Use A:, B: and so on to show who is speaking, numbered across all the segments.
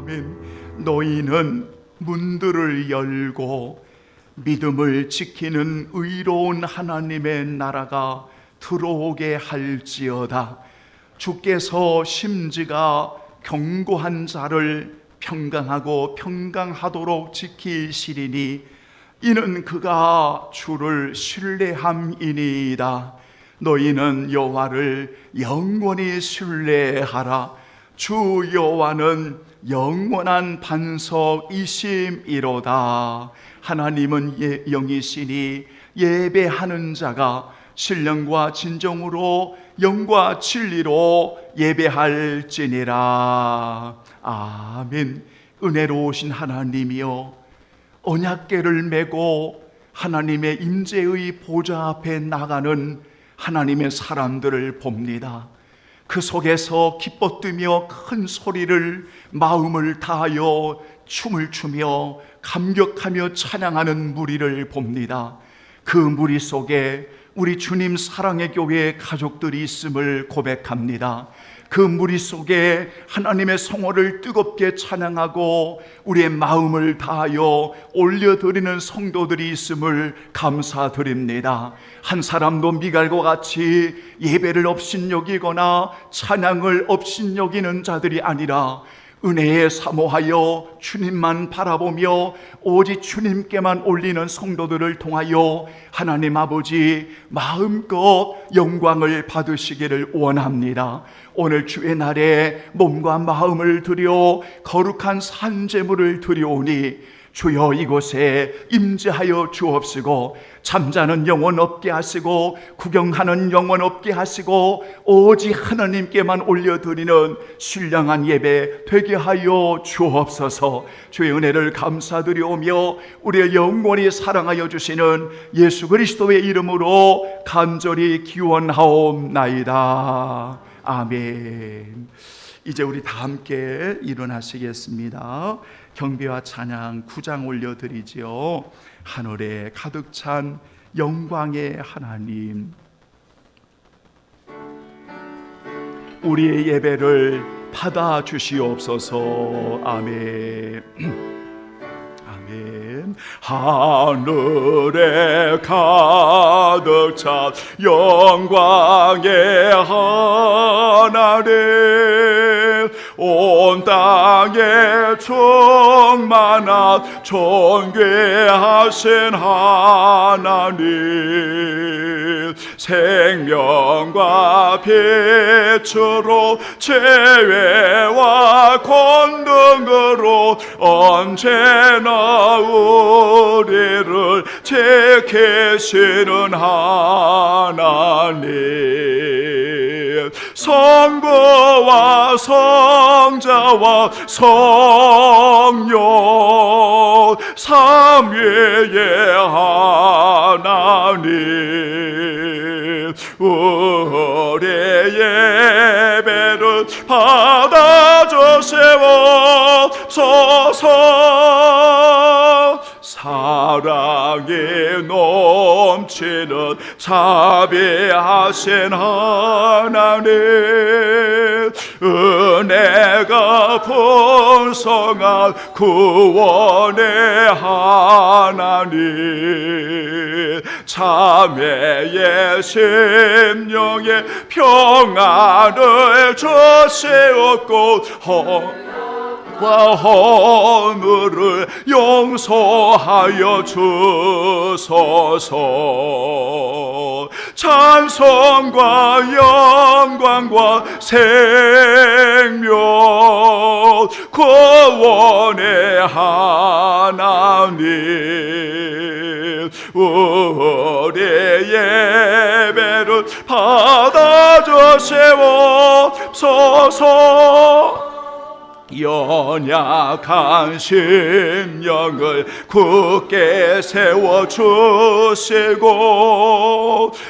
A: 아멘. 너희는 문들을 열고 믿음을 지키는 의로운 하나님의 나라가 들어오게 할지어다. 주께서 심지가 견고한 자를 평강하고 평강하도록 지키시리니 이는 그가 주를 신뢰함이니이다. 너희는 여호와를 영원히 신뢰하라. 주 여호와는 영원한 반석이심이로다. 하나님은 영이시니 예배하는 자가 신령과 진정으로 영과 진리로 예배할지니라. 아멘. 은혜로우신 하나님이여, 언약궤를 메고 하나님의 임재의 보좌 앞에 나가는 하나님의 사람들을 봅니다. 그 속에서 기뻐 뛰며 큰 소리를 마음을 다하여 춤을 추며 감격하며 찬양하는 무리를 봅니다. 그 무리 속에 우리 주님 사랑의 교회 가족들이 있음을 고백합니다. 그 무리 속에 하나님의 성호를 뜨겁게 찬양하고 우리의 마음을 다하여 올려드리는 성도들이 있음을 감사드립니다. 한 사람도 미갈과 같이 예배를 업신여기거나 찬양을 업신여기는 자들이 아니라 은혜에 사모하여 주님만 바라보며 오직 주님께만 올리는 성도들을 통하여 하나님 아버지 마음껏 영광을 받으시기를 원합니다. 오늘 주의 날에 몸과 마음을 드려 거룩한 산제물을 드려오니 주여 이곳에 임재하여 주옵시고 잠자는 영혼 없게 하시고 구경하는 영혼 없게 하시고 오직 하나님께만 올려드리는 신령한 예배 되게 하여 주옵소서. 주의 은혜를 감사드리오며 우리의 영원히 사랑하여 주시는 예수 그리스도의 이름으로 간절히 기원하옵나이다. 아멘. 이제 우리 다 함께 일어나시겠습니다. 경배와 찬양 9장 올려드리지요. 하늘에 가득 찬 영광의 하나님, 우리의 예배를 받아 주시옵소서. 아멘. 아멘. 하늘에 가득 찬 영광의 하나님, 온 땅에 충만한 존귀하신 하나님, 생명과 빛으로 지혜와 권능으로 언제나 우리를 지키시는 하나님, 성부와 성자와 성령 삼위의 하나님, 우리의 예배를 받아주시옵소서. 사랑이 넘치는 자비하신 하나님, 은혜가 풍성한 구원의 하나님, 자매의 심령에 평안을 주시옵고 허물을 용서하여 주소서. 찬송과 영광과 생명 구원의 하나님, 우리의 예배를 받아주시옵소서. 연약한 심령을 굳게 세워주시고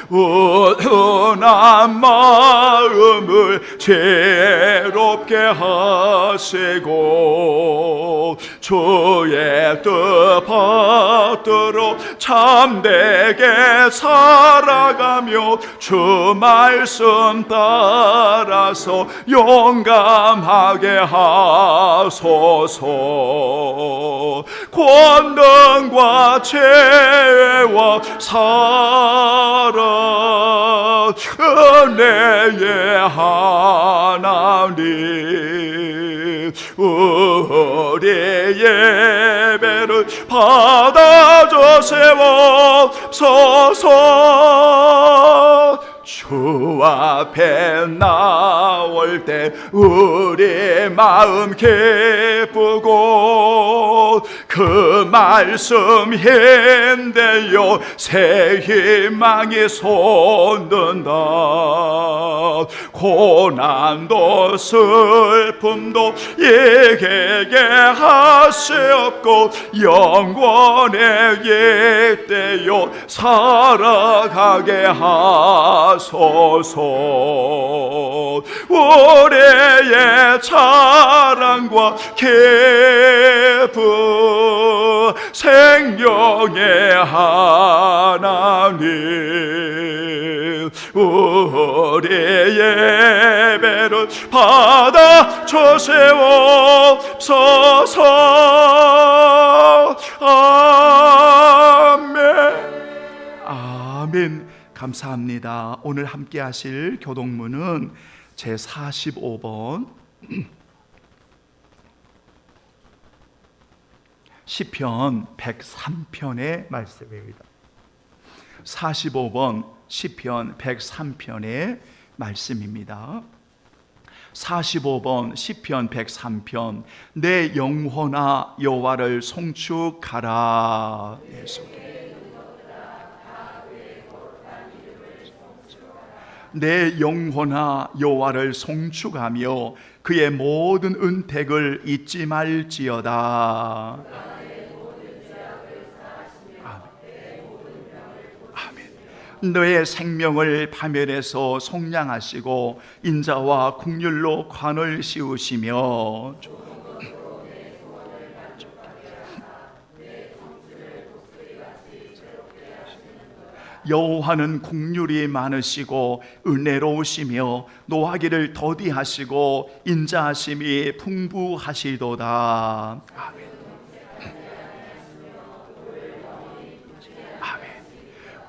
A: 온유한 마음을 지혜롭게 하시고 주의 뜻 받들어 참되게 살아가며 주 말씀 따라서 용감하게 하소서. 권능과 죄와 사랑 은혜의 하나님, 우리 예배를 받아주세요. 주 앞에 나올 때 우리 마음 기쁘고 그 말씀 힘대요 새 희망이 솟는다. 고난도 슬픔도 이기게 하시옵고 영원의 이때요 살아가게 하소서. 우리의 자랑과 기쁨 생명의 하나님, 우리 예배를 받아 주시옵소서. 아멘. 아멘. 감사합니다. 오늘 함께 하실 교독문은 제45번 시편 103편의 말씀입니다. 45번 시편 103편의 말씀입니다. 45번 시편 103편. 내 영혼아 여호와를 송축하라. 내 영혼아 여호와를 송축하며 그의 모든 은택을 잊지 말지어다. 아멘. 너의 생명을 파멸해서 속량하시고 인자와 국률로 관을 씌우시며 여호와는 국률이 많으시고 은혜로우시며 노하기를 더디하시고 인자하심이 풍부하시도다. 아멘. 아멘.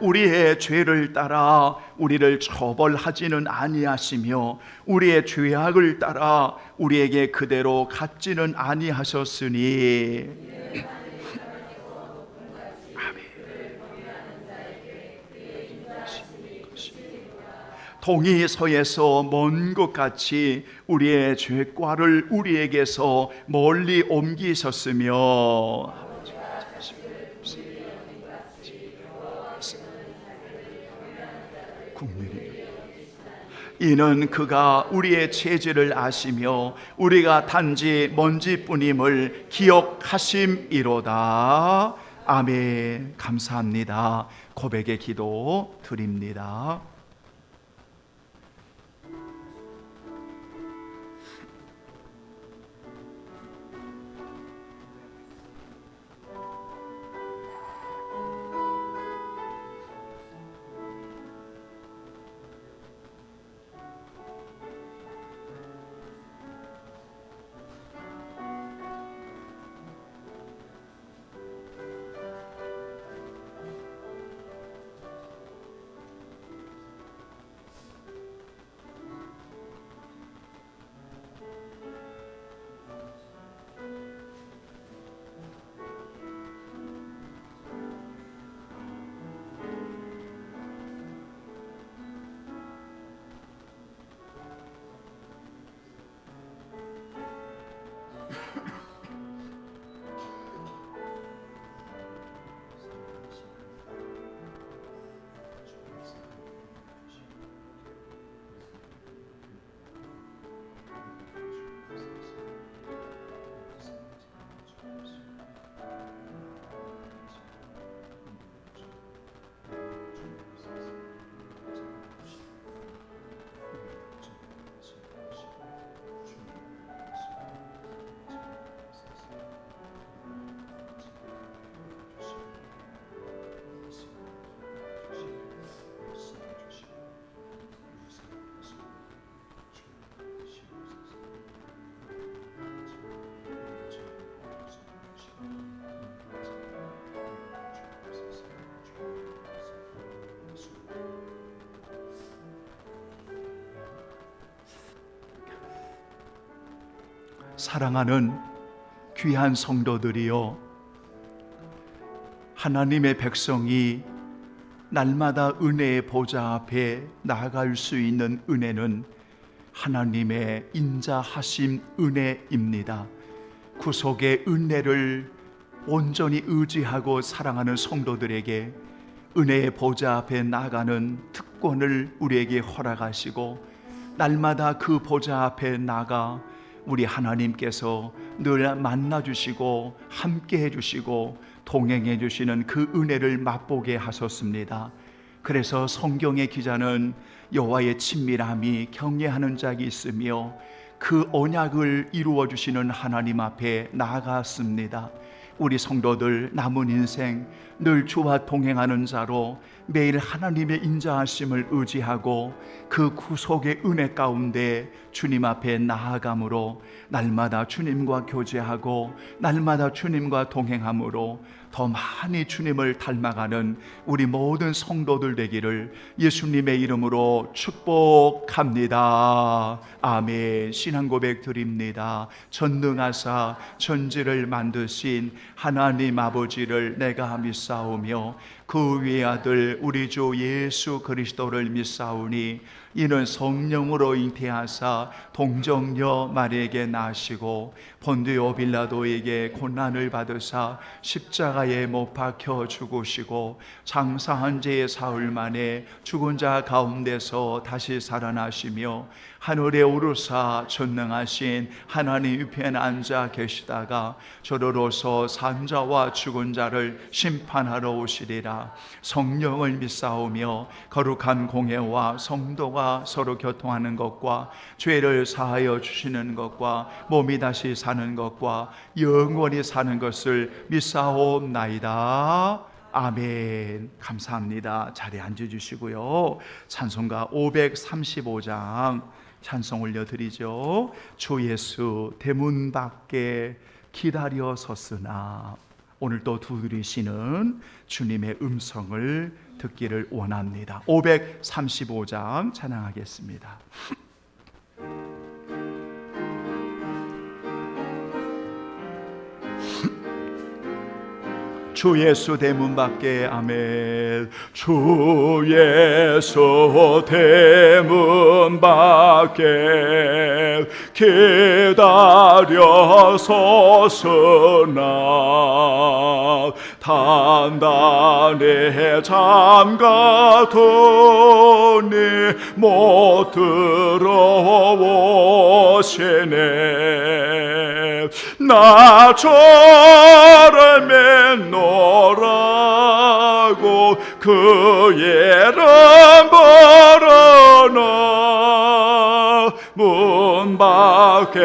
A: 우리의 죄를 따라 우리를 처벌하지는 아니하시며 우리의 죄악을 따라 우리에게 그대로 갚지는 아니하셨으니 동이 서에서 먼 것 같이 우리의 죄과를 우리에게서 멀리 옮기셨으며 이는 그가 우리의 죄질을 아시며 우리가 단지 먼지뿐임을 기억하심이로다. 아멘. 감사합니다. 고백의 기도 드립니다. 사랑하는 귀한 성도들이여, 하나님의 백성이 날마다 은혜의 보좌 앞에 나아갈 수 있는 은혜는 하나님의 인자하심 은혜입니다. 구속의 은혜를 온전히 의지하고 사랑하는 성도들에게 은혜의 보좌 앞에 나가는 특권을 우리에게 허락하시고, 날마다 그 보좌 앞에 나가 우리 하나님께서 늘 만나주시고 함께 해주시고 동행해 주시는 그 은혜를 맛보게 하셨습니다. 그래서 성경의 기자는 여호와의 친밀함이 경외하는 자가 있으며 그 언약을 이루어 주시는 하나님 앞에 나아갔습니다. 우리 성도들 남은 인생 늘 주와 동행하는 자로 매일 하나님의 인자하심을 의지하고 그 구속의 은혜 가운데 주님 앞에 나아감으로 날마다 주님과 교제하고 날마다 주님과 동행함으로 더 많이 주님을 닮아가는 우리 모든 성도들 되기를 예수님의 이름으로 축복합니다. 아멘. 신앙 고백 드립니다. 전능하사 천지를 만드신 하나님 아버지를 내가 믿사오며 그 위의 아들 우리 주 예수 그리스도를 믿사오니 이는 성령으로 잉태하사 동정녀 마리에게 나시고 본디오 빌라도에게 고난을 받으사 십자가에 못 박혀 죽으시고 장사한 지 사흘 만에 죽은 자 가운데서 다시 살아나시며 하늘에 오르사 전능하신 하나님 우편에 앉아 계시다가 저로로서 산자와 죽은 자를 심판하러 오시리라. 성령을 믿사오며 거룩한 공회와 성도가 서로 교통하는 것과 죄를 사하여 주시는 것과 몸이 다시 사는 것과 영원히 사는 것을 믿사옵나이다. 아멘. 감사합니다. 자리에 앉아주시고요. 찬송가 535장 찬송 올려드리죠. 주 예수 대문 밖에 기다려 섰으나. 오늘 또 두드리시는 주님의 음성을 듣기를 원합니다. 535장 찬양하겠습니다. 주 예수 대문 밖에. 아멘. 주 예수 대문 밖에 기다려 섰으나 단단히 잠가더니 못 들어오시네. 나 저를 맺노라고 그 이름 부르나 문 밖에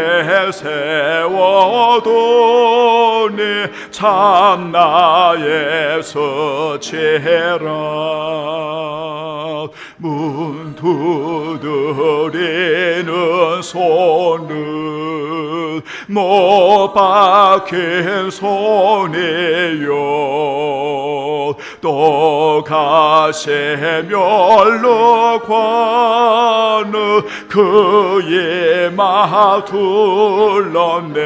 A: 세워두니 참나 예수치라. 문 두드리는 손은 못 박힌 손이요 또 가시멸로관은 그의 마 둘렀네.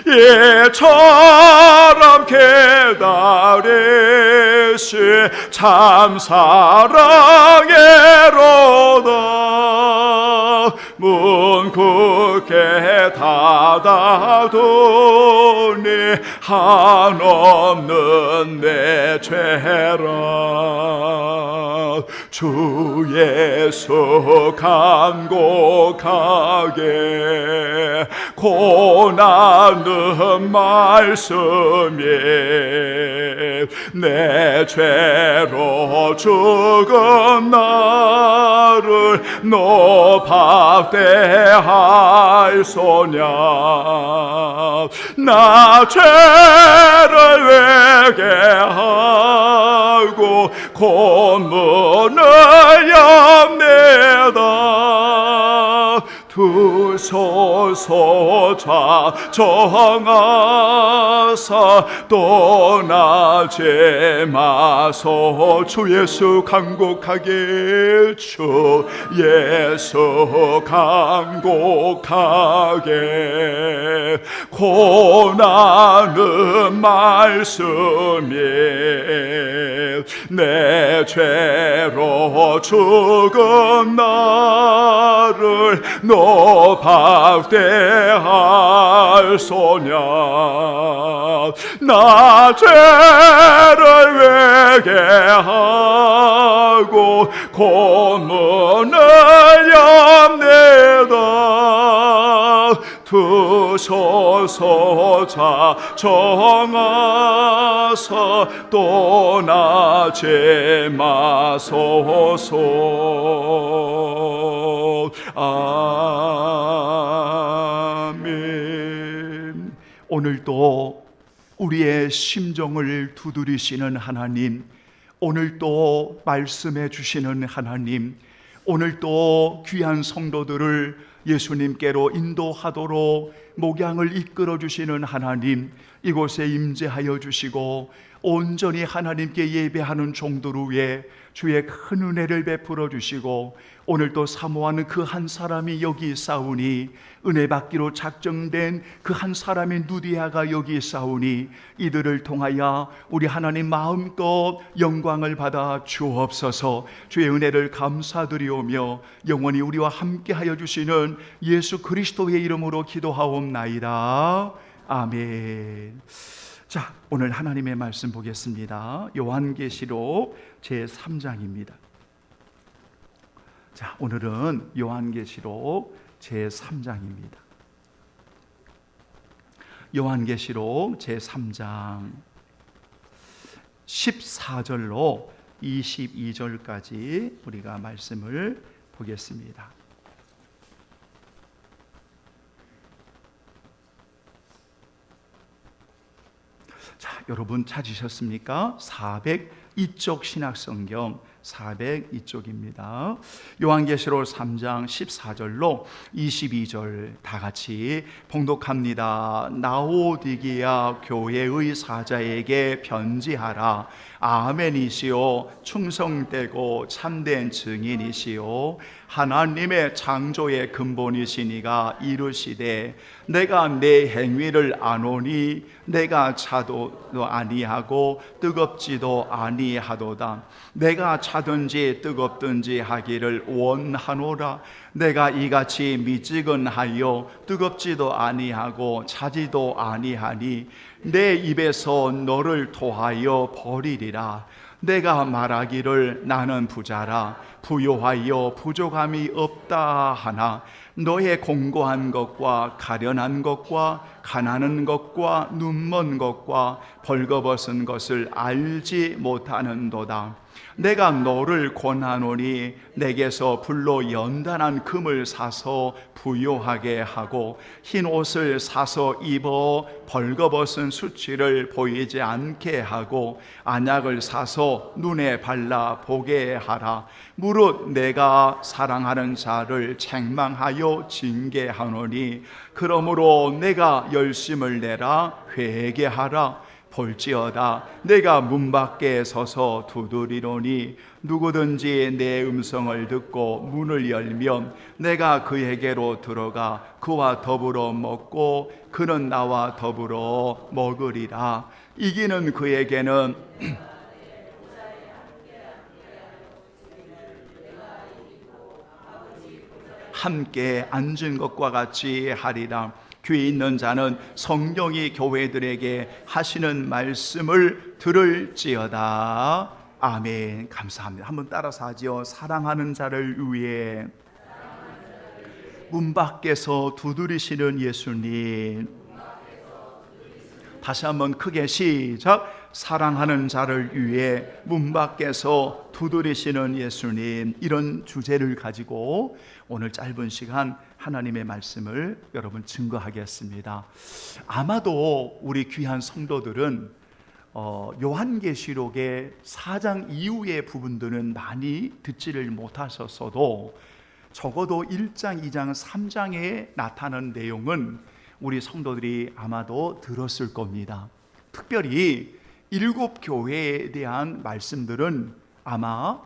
A: 이처럼 기다리시 참 사랑이로다. 문 굳게 닫아두니 한없는 내 죄라. 주 예수 간곡하게 고난은 말씀이 내 죄로 죽은 나를 노박대할소냐. 나 죄를 회개하고 곧 문을 엽니다. 두소서 좌정하사 떠나지 마소. 주 예수 간곡하게, 주 예수 간곡하게 고난은 말씀이 내 죄로 죽은 나를 노박대할 소냐. 나 죄를 회개하고 고문을 엽니다. 두소서 좌정하사 떠나지 마소서. 아멘. 오늘도 우리의 심정을 두드리시는 하나님, 오늘도 말씀해 주시는 하나님, 오늘도 귀한 성도들을 예수님께로 인도하도록 목양을 이끌어 주시는 하나님, 이곳에 임재하여 주시고 온전히 하나님께 예배하는 종들 위에 주의 큰 은혜를 베풀어 주시고, 오늘도 사모하는 그 한 사람이 여기 있사오니, 은혜 받기로 작정된 그 한 사람의 누디아가 여기 있사오니, 이들을 통하여 우리 하나님 마음껏 영광을 받아 주옵소서. 주의 은혜를 감사드리오며 영원히 우리와 함께하여 주시는 예수 그리스도의 이름으로 기도하옵나이다. 아멘. 자, 오늘 하나님의 말씀 보겠습니다. 요한계시록 제3장입니다. 자, 오늘은 요한계시록 제3장입니다. 요한계시록 제3장 14절로 22절까지 우리가 말씀을 보겠습니다. 자, 여러분 찾으셨습니까? 402쪽 신약성경 402쪽입니다. 요한계시록 3장 14절로 22절 다 같이 봉독합니다. 라오디게아 교회의 사자에게 편지하라. 아멘이시오. 충성되고 참된 증인이시오. 하나님의 창조의 근본이시니가 이르시되, 내가 내 행위를 아노니 내가 차도도 아니하고 뜨겁지도 아니하도다. 내가 차든지 뜨겁든지 하기를 원하노라. 내가 이같이 미지근하여 뜨겁지도 아니하고 차지도 아니하니 내 입에서 너를 토하여 버리리라. 내가 말하기를 나는 부자라 부요하여 부족함이 없다 하나 너의 공고한 것과 가련한 것과 가난한 것과 눈먼 것과 벌거벗은 것을 알지 못하는도다. 내가 너를 권하노니 내게서 불로 연단한 금을 사서 부요하게 하고 흰 옷을 사서 입어 벌거벗은 수치를 보이지 않게 하고 안약을 사서 눈에 발라 보게 하라. 무릇 내가 사랑하는 자를 책망하여 징계하노니 그러므로 내가 열심을 내라 회개하라. 볼지어다 내가 문 밖에 서서 두드리노니 누구든지 내 음성을 듣고 문을 열면 내가 그에게로 들어가 그와 더불어 먹고 그는 나와 더불어 먹으리라. 이기는 그에게는 함께 앉은 것과 같이 하리라. 귀 있는 자는 성령이 교회들에게 하시는 말씀을 들을지어다. 아멘. 감사합니다. 한번 따라서 하지요. 사랑하는 자를 위해 문 밖에서 두드리시는 예수님. 다시 한번 크게 시작. 사랑하는 자를 위해 문 밖에서 두드리시는 예수님. 이런 주제를 가지고 오늘 짧은 시간 하나님의 말씀을 여러분 증거하겠습니다. 아마도 우리 귀한 성도들은 요한계시록의 4장 이후의 부분들은 많이 듣지를 못하셨어도 적어도 1장, 2장, 3장에 나타나는 내용은 우리 성도들이 아마도 들었을 겁니다. 특별히 7교회에 대한 말씀들은 아마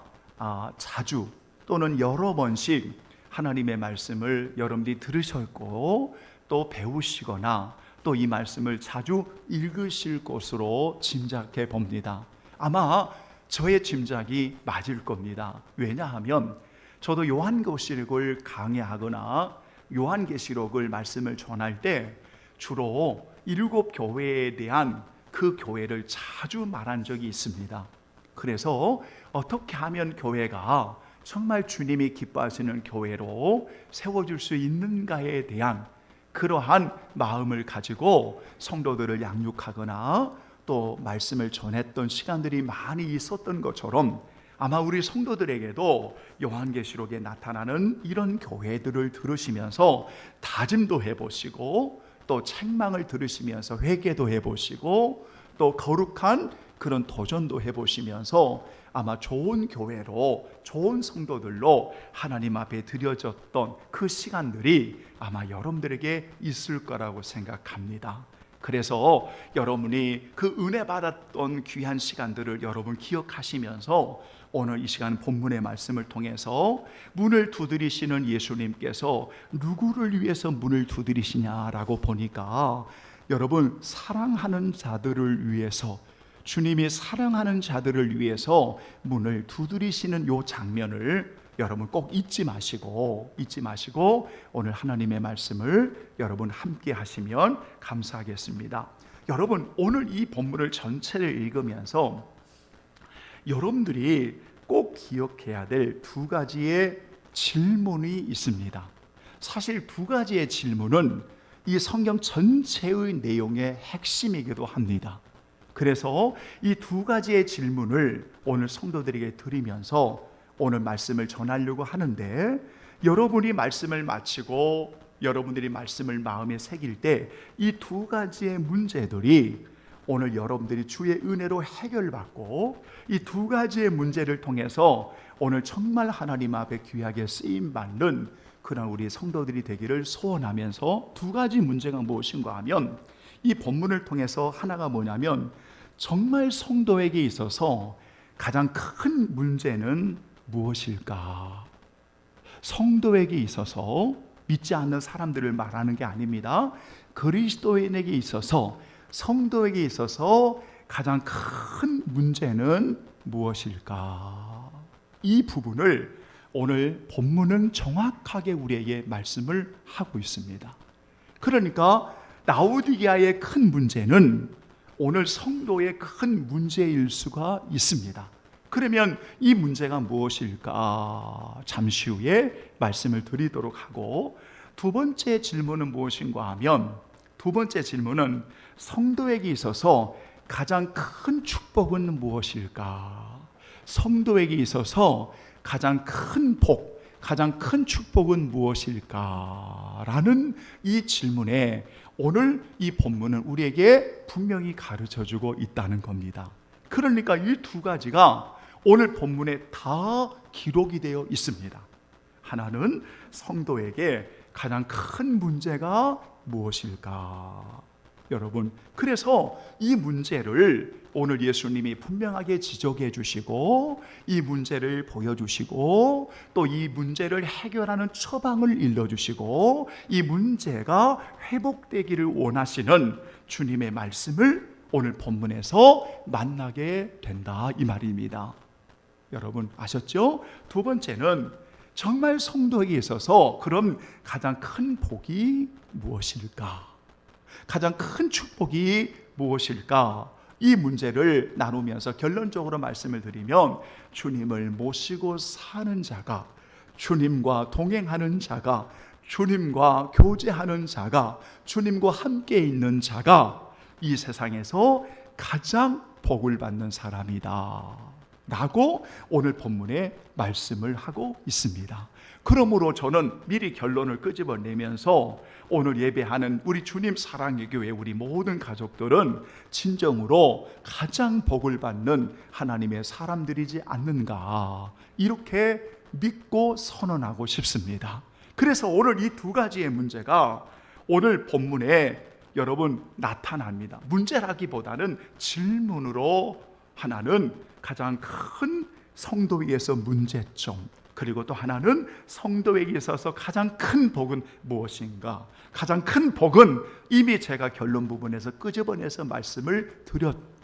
A: 자주 또는 여러 번씩 하나님의 말씀을 여러분들이 들으셨고 또 배우시거나 또 이 말씀을 자주 읽으실 것으로 짐작해 봅니다. 아마 저의 짐작이 맞을 겁니다. 왜냐하면 저도 요한계시록을 강의하거나 요한계시록을 말씀을 전할 때 주로 7교회에 대한 그 교회를 자주 말한 적이 있습니다. 그래서 어떻게 하면 교회가 정말 주님이 기뻐하시는 교회로 세워질 수 있는가에 대한 그러한 마음을 가지고 성도들을 양육하거나 또 말씀을 전했던 시간들이 많이 있었던 것처럼 아마 우리 성도들에게도 요한계시록에 나타나는 이런 교회들을 들으시면서 다짐도 해보시고 또 책망을 들으시면서 회개도 해보시고 또 거룩한 그런 도전도 해보시면서 아마 좋은 교회로 좋은 성도들로 하나님 앞에 드려졌던 그 시간들이 아마 여러분들에게 있을 거라고 생각합니다. 그래서 여러분이 그 은혜 받았던 귀한 시간들을 여러분 기억하시면서 오늘 이 시간 본문의 말씀을 통해서 문을 두드리시는 예수님께서 누구를 위해서 문을 두드리시냐라고 보니까 여러분 사랑하는 자들을 위해서 주님이 사랑하는 자들을 위해서 문을 두드리시는 이 장면을 여러분 꼭 잊지 마시고 오늘 하나님의 말씀을 여러분 함께 하시면 감사하겠습니다. 여러분 오늘 이 본문을 전체를 읽으면서 여러분들이 꼭 기억해야 될 2가지의 질문이 있습니다. 사실 2가지의 질문은 이 성경 전체의 내용의 핵심이기도 합니다. 그래서 이 2가지의 질문을 오늘 성도들에게 드리면서 오늘 말씀을 전하려고 하는데, 여러분이 말씀을 마치고 여러분들이 말씀을 마음에 새길 때 이 2가지의 문제들이 오늘 여러분들이 주의 은혜로 해결받고 이 2가지의 문제를 통해서 오늘 정말 하나님 앞에 귀하게 쓰임받는 그런 우리 성도들이 되기를 소원하면서 2가지 문제가 무엇인가 하면 이 본문을 통해서 하나가 뭐냐면 정말 성도에게 있어서 가장 큰 문제는 무엇일까? 성도에게 있어서 믿지 않는 사람들을 말하는 게 아닙니다. 그리스도인에게 있어서 성도에게 있어서 가장 큰 문제는 무엇일까? 이 부분을 오늘 본문은 정확하게 우리에게 말씀을 하고 있습니다. 그러니까 라오디게아의 큰 문제는 오늘 성도의 큰 문제일 수가 있습니다. 그러면 이 문제가 무엇일까? 잠시 후에 말씀을 드리도록 하고, 2번째 질문은 무엇인가 하면, 2번째 질문은 성도에게 있어서 가장 큰 축복은 무엇일까? 성도에게 있어서 가장 큰 복, 가장 큰 축복은 무엇일까? 라는 이 질문에 오늘 이 본문은 우리에게 분명히 가르쳐주고 있다는 겁니다. 그러니까 이 2가지가 오늘 본문에 다 기록이 되어 있습니다. 하나는 성도에게 가장 큰 문제가 무엇일까? 여러분, 그래서 이 문제를 오늘 예수님이 분명하게 지적해 주시고 이 문제를 보여주시고 또 이 문제를 해결하는 처방을 일러주시고 이 문제가 회복되기를 원하시는 주님의 말씀을 오늘 본문에서 만나게 된다, 이 말입니다. 여러분 아셨죠? 2번째는 정말 성도에게 있어서 그럼 가장 큰 복이 무엇일까? 가장 큰 축복이 무엇일까? 이 문제를 나누면서 결론적으로 말씀을 드리면 주님을 모시고 사는 자가, 주님과 동행하는 자가, 주님과 교제하는 자가, 주님과 함께 있는 자가 이 세상에서 가장 복을 받는 사람이다 라고 오늘 본문에 말씀을 하고 있습니다. 그러므로 저는 미리 결론을 끄집어내면서 오늘 예배하는 우리 주님 사랑의 교회 우리 모든 가족들은 진정으로 가장 복을 받는 하나님의 사람들이지 않는가, 이렇게 믿고 선언하고 싶습니다. 그래서 오늘 이 두 가지의 문제가 오늘 본문에 여러분 나타납니다. 문제라기보다는 질문으로 하나는 가장 큰 성도에게서 문제점, 그리고 또 하나는 성도에게 있어서 가장 큰 복은 무엇인가? 가장 큰 복은 이미 제가 결론 부분에서 끄집어내서 말씀을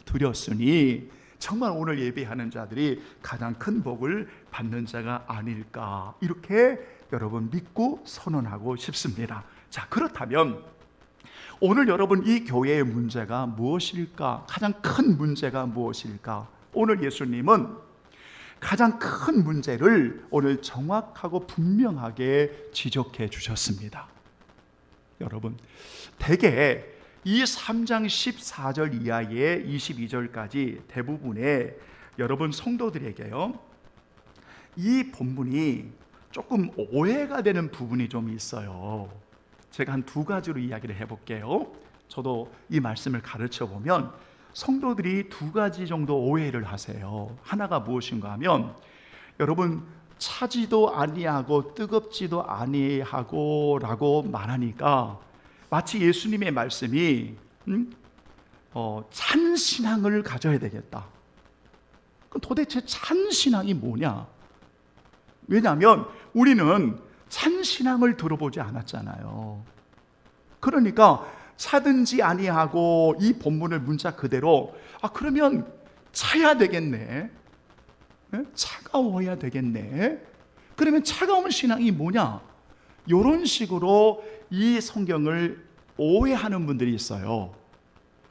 A: 드렸으니 정말 오늘 예배하는 자들이 가장 큰 복을 받는 자가 아닐까, 이렇게 여러분 믿고 선언하고 싶습니다. 자, 그렇다면 오늘 여러분 이 교회의 문제가 무엇일까? 가장 큰 문제가 무엇일까? 오늘 예수님은 가장 큰 문제를 오늘 정확하고 분명하게 지적해 주셨습니다. 여러분, 대개 이 3장 14절 이하의 22절까지 대부분의 여러분 성도들에게요, 이 본문이 조금 오해가 되는 부분이 좀 있어요. 제가 한 두 가지로 이야기를 해볼게요. 저도 이 말씀을 가르쳐 보면 성도들이 두 가지 정도 오해를 하세요. 하나가 무엇인가 하면, 여러분 차지도 아니하고 뜨겁지도 아니하고 라고 말하니까 마치 예수님의 말씀이 찬신앙을 가져야 되겠다. 그럼 도대체 찬신앙이 뭐냐? 왜냐하면 우리는 찬신앙을 들어보지 않았잖아요. 그러니까 차든지 아니하고 이 본문을 문자 그대로 그러면 차야 되겠네, 차가워야 되겠네, 그러면 차가운 신앙이 뭐냐, 이런 식으로 이 성경을 오해하는 분들이 있어요.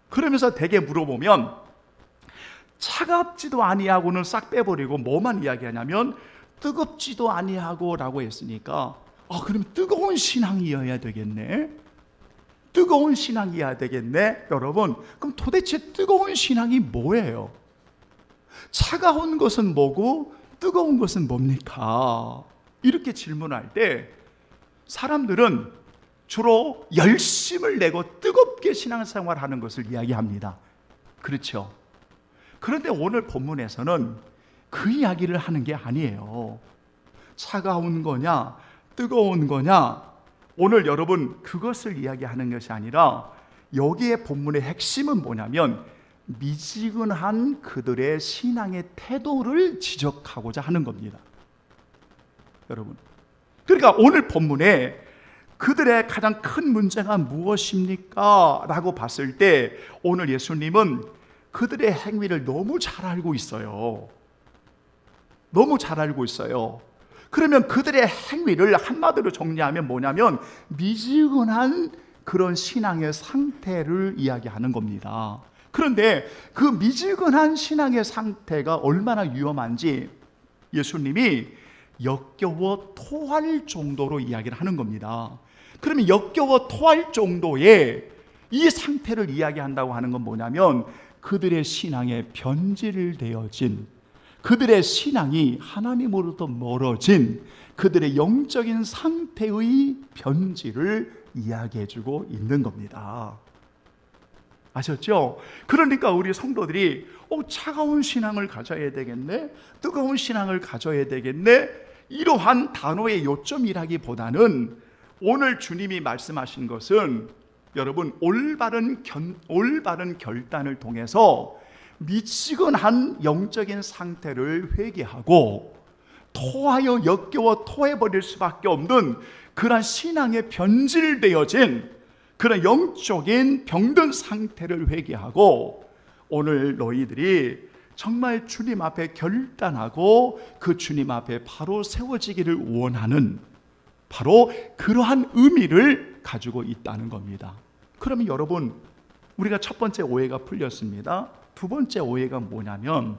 A: 그러면서 대개 물어보면 차갑지도 아니하고는 싹 빼버리고 뭐만 이야기하냐면 뜨겁지도 아니하고 라고 했으니까 그럼 뜨거운 신앙이어야 되겠네, 뜨거운 신앙이어야 되겠네. 여러분, 그럼 도대체 뜨거운 신앙이 뭐예요? 차가운 것은 뭐고 뜨거운 것은 뭡니까? 이렇게 질문할 때 사람들은 주로 열심을 내고 뜨겁게 신앙생활하는 것을 이야기합니다. 그렇죠? 그런데 오늘 본문에서는 그 이야기를 하는 게 아니에요. 차가운 거냐 뜨거운 거냐, 오늘 여러분 그것을 이야기하는 것이 아니라 여기에 본문의 핵심은 뭐냐면 미지근한 그들의 신앙의 태도를 지적하고자 하는 겁니다. 여러분, 그러니까 오늘 본문에 그들의 가장 큰 문제가 무엇입니까? 라고 봤을 때 오늘 예수님은 그들의 행위를 너무 잘 알고 있어요. 너무 잘 알고 있어요. 그러면 그들의 행위를 한마디로 정리하면 뭐냐면 미지근한 그런 신앙의 상태를 이야기하는 겁니다. 그런데 그 미지근한 신앙의 상태가 얼마나 위험한지 예수님이 역겨워 토할 정도로 이야기를 하는 겁니다. 그러면 역겨워 토할 정도의 이 상태를 이야기한다고 하는 건 뭐냐면 그들의 신앙에 변질되어진, 그들의 신앙이 하나님으로부터 멀어진 그들의 영적인 상태의 변질을 이야기해주고 있는 겁니다. 아셨죠? 그러니까 우리 성도들이 차가운 신앙을 가져야 되겠네, 뜨거운 신앙을 가져야 되겠네, 이러한 단어의 요점이라기보다는 오늘 주님이 말씀하신 것은 여러분 올바른 결단을 통해서 미지근한 영적인 상태를 회개하고 토하여 역겨워 토해버릴 수밖에 없는 그런 신앙에 변질되어진 그런 영적인 병든 상태를 회개하고 오늘 너희들이 정말 주님 앞에 결단하고 그 주님 앞에 바로 세워지기를 원하는 바로 그러한 의미를 가지고 있다는 겁니다. 그러면 여러분, 우리가 첫 번째 오해가 풀렸습니다. 두 번째 오해가 뭐냐면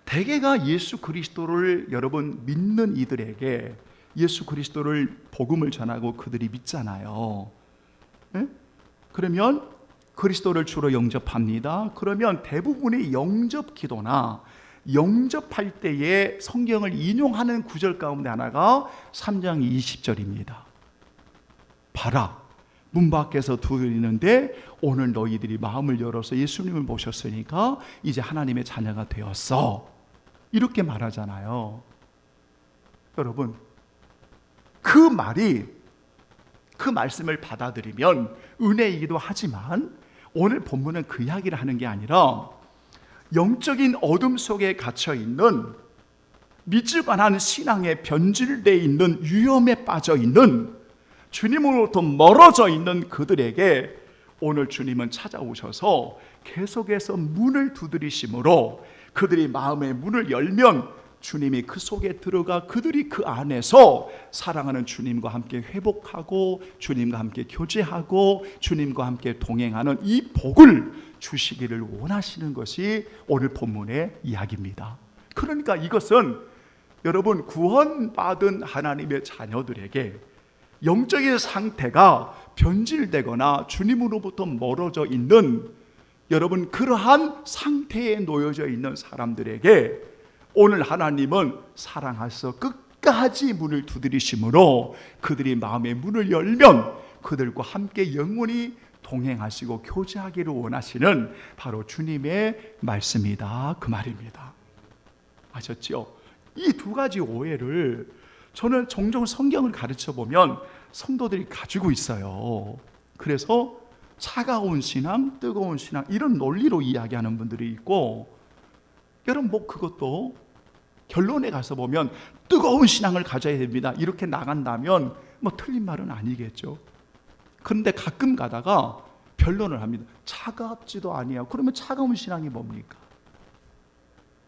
A: 대개가 예수 그리스도를 여러분 믿는 이들에게 예수 그리스도를 복음을 전하고 그들이 믿잖아요. 그러면 그리스도를 주로 영접합니다. 그러면 대부분의 영접 기도나 영접할 때에 성경을 인용하는 구절 가운데 하나가 3장 20절입니다. 봐라, 문 밖에서 두드리는데 오늘 너희들이 마음을 열어서 예수님을 모셨으니까 이제 하나님의 자녀가 되었어, 이렇게 말하잖아요. 여러분, 그 말씀을 받아들이면 은혜이기도 하지만 오늘 본문은 그 이야기를 하는 게 아니라 영적인 어둠 속에 갇혀 있는 미지근한 신앙에 변질되어 있는 위험에 빠져 있는 주님으로부터 멀어져 있는 그들에게 오늘 주님은 찾아오셔서 계속해서 문을 두드리심으로 그들이 마음의 문을 열면 주님이 그 속에 들어가 그들이 그 안에서 사랑하는 주님과 함께 회복하고 주님과 함께 교제하고 주님과 함께 동행하는 이 복을 주시기를 원하시는 것이 오늘 본문의 이야기입니다. 그러니까 이것은 여러분, 구원받은 하나님의 자녀들에게 영적인 상태가 변질되거나 주님으로부터 멀어져 있는 여러분, 그러한 상태에 놓여져 있는 사람들에게 오늘 하나님은 사랑하셔서 끝까지 문을 두드리심으로 그들이 마음의 문을 열면 그들과 함께 영원히 동행하시고 교제하기를 원하시는 바로 주님의 말씀이다, 그 말입니다. 아셨죠? 이 두 가지 오해를 저는 종종 성경을 가르쳐 보면 성도들이 가지고 있어요. 그래서 차가운 신앙, 뜨거운 신앙 이런 논리로 이야기하는 분들이 있고, 여러분 뭐 그것도 결론에 가서 보면 뜨거운 신앙을 가져야 됩니다 이렇게 나간다면 뭐 틀린 말은 아니겠죠. 그런데 가끔 가다가 변론을 합니다. 차갑지도 아니에요. 그러면 차가운 신앙이 뭡니까?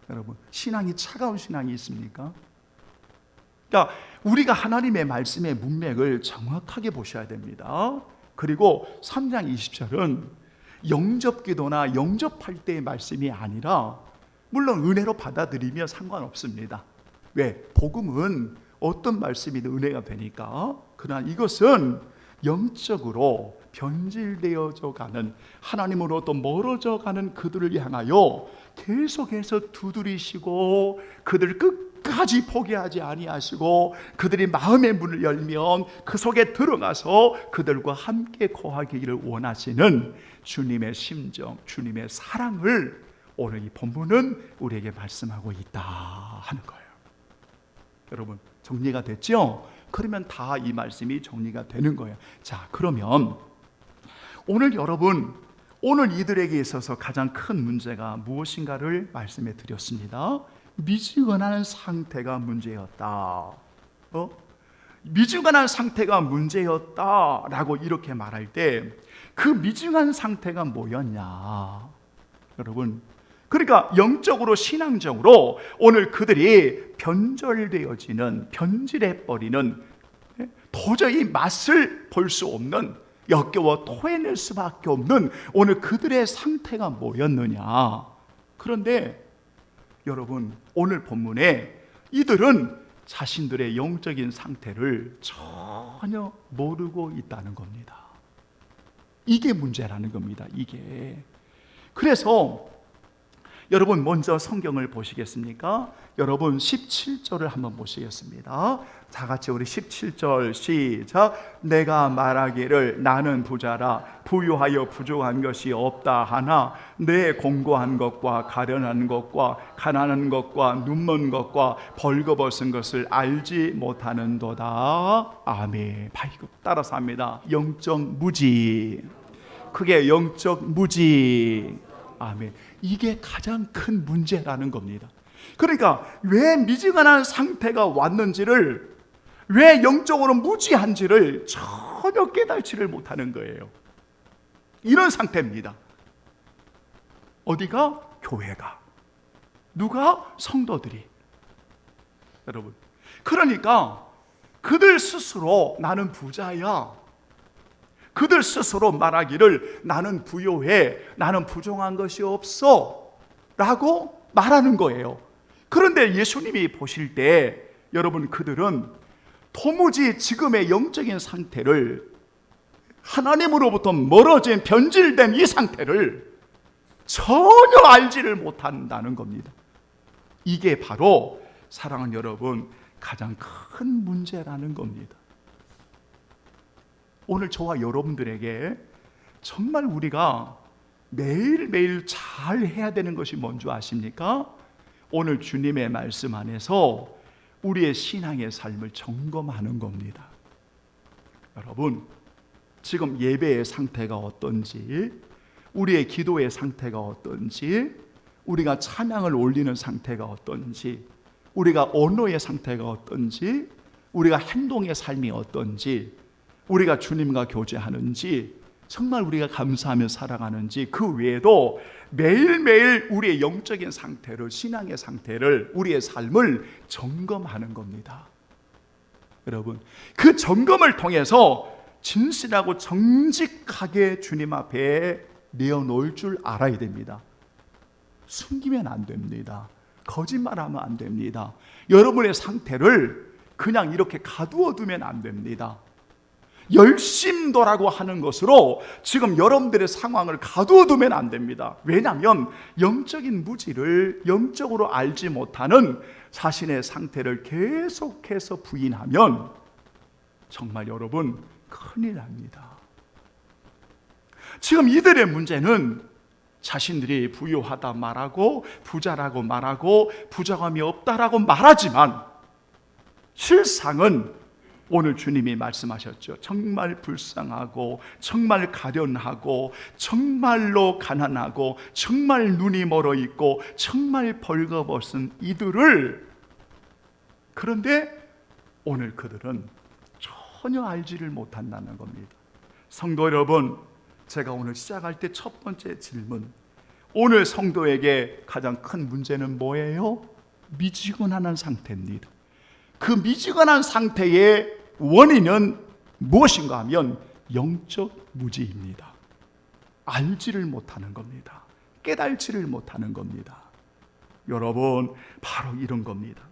A: 여러분, 신앙이 차가운 신앙이 있습니까? 그러니까 우리가 하나님의 말씀의 문맥을 정확하게 보셔야 됩니다. 그리고 3장 20절은 영접기도나 영접할 때의 말씀이 아니라, 물론 은혜로 받아들이면 상관없습니다. 왜? 복음은 어떤 말씀이든 은혜가 되니까. 그러나 이것은 영적으로 변질되어져 가는, 하나님으로부터 멀어져 가는 그들을 향하여 계속해서 두드리시고 그들을 끝까지 포기하지 아니하시고 그들이 마음의 문을 열면 그 속에 들어가서 그들과 함께 거하기를 원하시는 주님의 심정, 주님의 사랑을 오늘 이 본문은 우리에게 말씀하고 있다 하는 거예요. 여러분, 정리가 됐죠? 그러면 다 이 말씀이 정리가 되는 거예요. 자, 그러면 오늘 여러분, 오늘 이들에게 있어서 가장 큰 문제가 무엇인가를 말씀해 드렸습니다. 미지근한 상태가 문제였다. 미지근한 상태가 문제였다라고 이렇게 말할 때 그 미지근한 상태가 뭐였냐? 여러분, 그러니까 영적으로 신앙적으로 오늘 그들이 변절되어지는, 변질해버리는, 도저히 맛을 볼 수 없는, 역겨워 토해낼 수밖에 없는 오늘 그들의 상태가 뭐였느냐? 그런데 여러분, 오늘 본문에 이들은 자신들의 영적인 상태를 전혀 모르고 있다는 겁니다. 이게 문제라는 겁니다. 이게. 그래서 여러분 먼저 성경을 보시겠습니까? 여러분 17절을 한번 보시겠습니다. 다 같이 우리 17절 시작. 내가 말하기를 나는 부자라 부유하여 부족한 것이 없다 하나 내 공고한 것과 가련한 것과 가난한 것과 눈먼 것과 벌거벗은 것을 알지 못하는도다. 아멘. 따라서 합니다. 영적 무지. 그게 영적 무지. 아멘. 이게 가장 큰 문제라는 겁니다. 그러니까 왜 미지근한 상태가 왔는지를, 왜 영적으로 무지한지를 전혀 깨달지를 못하는 거예요. 이런 상태입니다. 어디가? 교회가. 누가? 성도들이. 여러분, 그러니까 그들 스스로 나는 부자야, 그들 스스로 말하기를 나는 부요해, 나는 부족한 것이 없어 라고 말하는 거예요. 그런데 예수님이 보실 때 여러분, 그들은 도무지 지금의 영적인 상태를, 하나님으로부터 멀어진 변질된 이 상태를 전혀 알지를 못한다는 겁니다. 이게 바로 사랑하는 여러분, 가장 큰 문제라는 겁니다. 오늘 저와 여러분들에게 정말 우리가 매일매일 잘 해야 되는 것이 뭔지 아십니까? 오늘 주님의 말씀 안에서 우리의 신앙의 삶을 점검하는 겁니다. 여러분, 지금 예배의 상태가 어떤지, 우리의 기도의 상태가 어떤지, 우리가 찬양을 올리는 상태가 어떤지, 우리가 언어의 상태가 어떤지, 우리가 행동의 삶이 어떤지, 우리가 주님과 교제하는지, 정말 우리가 감사하며 살아가는지, 그 외에도 매일매일 우리의 영적인 상태를, 신앙의 상태를, 우리의 삶을 점검하는 겁니다. 여러분, 그 점검을 통해서 진실하고 정직하게 주님 앞에 내어놓을 줄 알아야 됩니다. 숨기면 안 됩니다. 거짓말하면 안 됩니다. 여러분의 상태를 그냥 이렇게 가두어 두면 안 됩니다. 열심도라고 하는 것으로 지금 여러분들의 상황을 가두어 두면 안 됩니다. 왜냐하면 영적인 무지를 영적으로 알지 못하는 자신의 상태를 계속해서 부인하면 정말 여러분 큰일 납니다. 지금 이들의 문제는 자신들이 부유하다 말하고 부자라고 말하고 부족함이 없다라고 말하지만 실상은 오늘 주님이 말씀하셨죠. 정말 불쌍하고 정말 가련하고 정말로 가난하고 정말 눈이 멀어 있고 정말 벌거벗은 이들을, 그런데 오늘 그들은 전혀 알지를 못한다는 겁니다. 성도 여러분, 제가 오늘 시작할 때 첫 번째 질문, 오늘 성도에게 가장 큰 문제는 뭐예요? 미지근한 상태입니다. 그 미지근한 상태의 원인은 무엇인가 하면 영적 무지입니다. 알지를 못하는 겁니다. 깨달지를 못하는 겁니다. 여러분, 바로 이런 겁니다.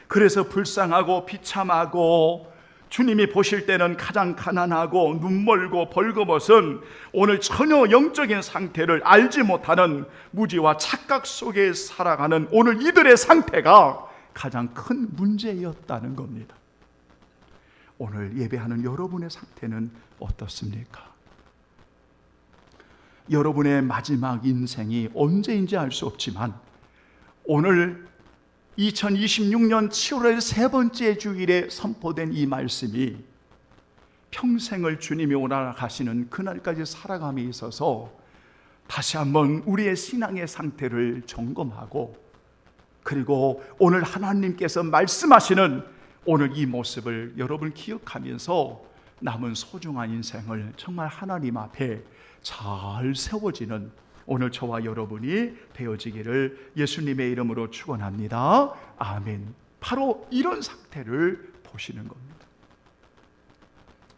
A: 그래서 불쌍하고 비참하고 주님이 보실 때는 가장 가난하고 눈멀고 벌거벗은 오늘 전혀 영적인 상태를 알지 못하는 무지와 착각 속에 살아가는 오늘 이들의 상태가 가장 큰 문제였다는 겁니다. 오늘 예배하는 여러분의 상태는 어떻습니까? 여러분의 마지막 인생이 언제인지 알 수 없지만 오늘 2026년 7월 세 번째 주일에 선포된 이 말씀이 평생을 주님이 오라 가시는 그날까지 살아감에 있어서 다시 한번 우리의 신앙의 상태를 점검하고, 그리고 오늘 하나님께서 말씀하시는 오늘 이 모습을 여러분 기억하면서 남은 소중한 인생을 정말 하나님 앞에 잘 세워지는 오늘 저와 여러분이 되어지기를 예수님의 이름으로 축원합니다. 아멘. 바로 이런 상태를 보시는 겁니다.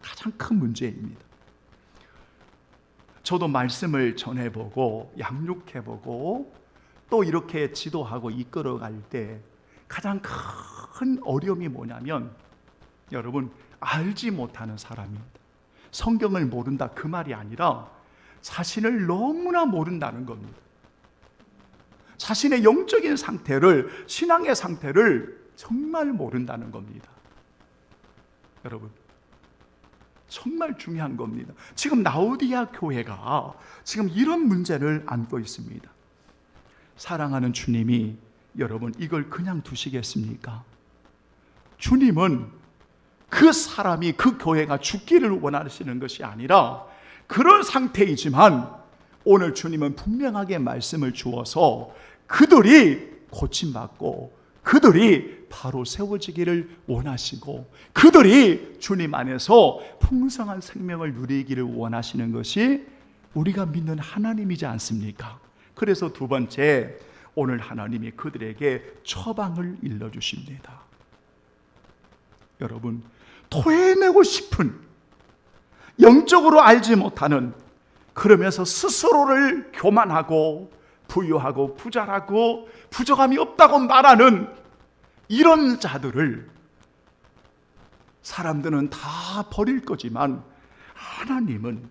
A: 가장 큰 문제입니다. 저도 말씀을 전해보고 양육해보고 또 이렇게 지도하고 이끌어갈 때 가장 큰 어려움이 뭐냐면, 여러분, 알지 못하는 사람입니다. 성경을 모른다 그 말이 아니라 자신을 너무나 모른다는 겁니다. 자신의 영적인 상태를, 신앙의 상태를 정말 모른다는 겁니다. 여러분, 정말 중요한 겁니다. 지금 라오디아 교회가 지금 이런 문제를 안고 있습니다. 사랑하는 주님이 여러분 이걸 그냥 두시겠습니까? 주님은 그 사람이, 그 교회가 죽기를 원하시는 것이 아니라 그런 상태이지만 오늘 주님은 분명하게 말씀을 주어서 그들이 고침받고 그들이 바로 세워지기를 원하시고 그들이 주님 안에서 풍성한 생명을 누리기를 원하시는 것이 우리가 믿는 하나님이지 않습니까? 그래서 두 번째, 오늘 하나님이 그들에게 처방을 일러주십니다. 여러분, 토해내고 싶은, 영적으로 알지 못하는, 그러면서 스스로를 교만하고 부유하고 부자라고 부족함이 없다고 말하는 이런 자들을 사람들은 다 버릴 거지만 하나님은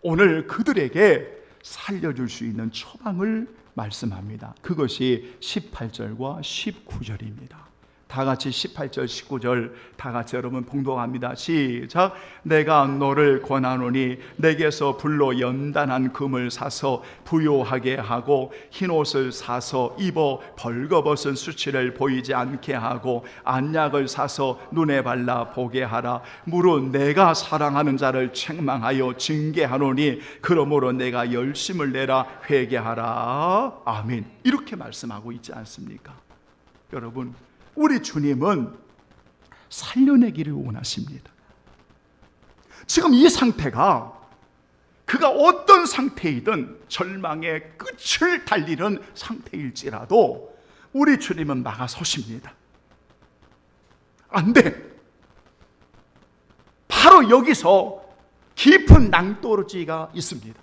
A: 오늘 그들에게 살려줄 수 있는 처방을 말씀합니다. 그것이 18절과 19절입니다. 다 같이 18절 19절 다 같이 여러분 봉독합니다. 시작. 내가 너를 권하노니 내게서 불로 연단한 금을 사서 부요하게 하고 흰옷을 사서 입어 벌거벗은 수치를 보이지 않게 하고 안약을 사서 눈에 발라 보게 하라. 무릇 내가 사랑하는 자를 책망하여 징계하노니 그러므로 내가 열심을 내라 회개하라. 아멘. 이렇게 말씀하고 있지 않습니까? 여러분, 우리 주님은 살려내기를 원하십니다. 지금 이 상태가 그가 어떤 상태이든 절망의 끝을 달리는 상태일지라도 우리 주님은 막아서십니다. 안 돼. 바로 여기서 깊은 낭떠러지가 있습니다.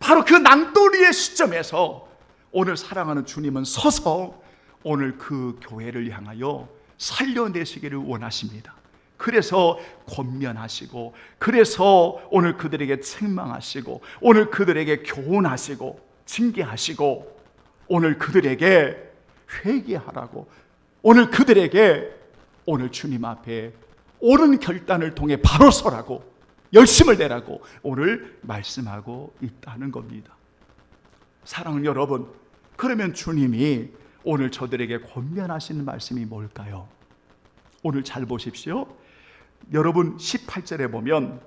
A: 바로 그 낭떠러지의 시점에서 오늘 사랑하는 주님은 서서 오늘 그 교회를 향하여 살려내시기를 원하십니다. 그래서 권면하시고, 그래서 오늘 그들에게 책망하시고, 오늘 그들에게 교훈하시고 징계하시고, 오늘 그들에게 회개하라고, 오늘 그들에게 오늘 주님 앞에 옳은 결단을 통해 바로 서라고, 열심을 내라고 오늘 말씀하고 있다는 겁니다. 사랑하는 여러분, 그러면 주님이 오늘 저들에게 권면하시는 말씀이 뭘까요? 오늘 잘 보십시오. 여러분 18절에 보면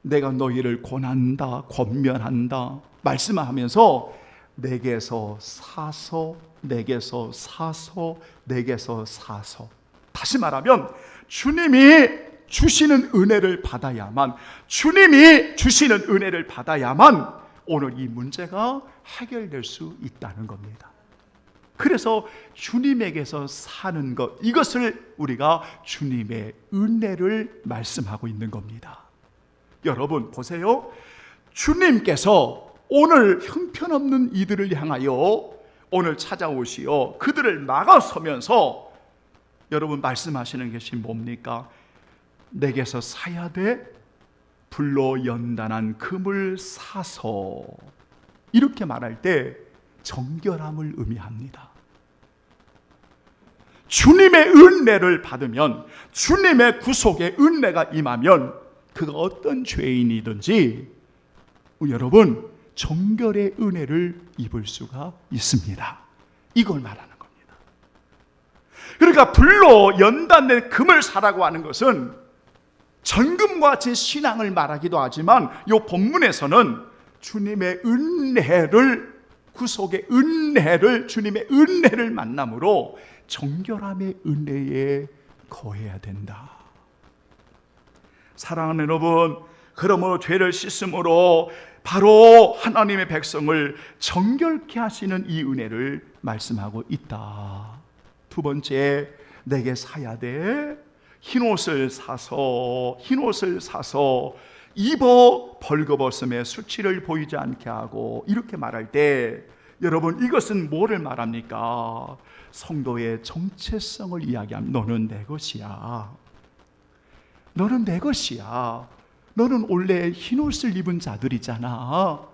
A: 내가 너희를 권한다, 권면한다 말씀하면서 내게서 사서, 내게서 사서, 내게서 사서. 다시 말하면 주님이 주시는 은혜를 받아야만, 주님이 주시는 은혜를 받아야만 오늘 이 문제가 해결될 수 있다는 겁니다. 그래서 주님에게서 사는 것, 이것을 우리가 주님의 은혜를 말씀하고 있는 겁니다. 여러분 보세요. 주님께서 오늘 형편없는 이들을 향하여 오늘 찾아오시어 그들을 막아서면서 여러분 말씀하시는 것이 뭡니까? 내게서 사야 돼? 불로 연단한 금을 사서. 이렇게 말할 때 정결함을 의미합니다. 주님의 은혜를 받으면, 주님의 구속의 은혜가 임하면 그가 어떤 죄인이든지 여러분 정결의 은혜를 입을 수가 있습니다. 이걸 말하는 겁니다. 그러니까 불로 연단된 금을 사라고 하는 것은 전금과 같은 신앙을 말하기도 하지만 이 본문에서는 주님의 은혜를, 구속의 은혜를, 주님의 은혜를 만남으로 정결함의 은혜에 거해야 된다. 사랑하는 여러분, 그러므로 죄를 씻음으로 바로 하나님의 백성을 정결케 하시는 이 은혜를 말씀하고 있다. 두 번째, 내게 사야 돼. 흰옷을 사서 입어 벌거벗음에 수치를 보이지 않게 하고. 이렇게 말할 때 여러분 이것은 뭐를 말합니까? 성도의 정체성을 이야기합니다. 너는 내 것이야. 너는 내 것이야. 너는 원래 흰옷을 입은 자들이잖아.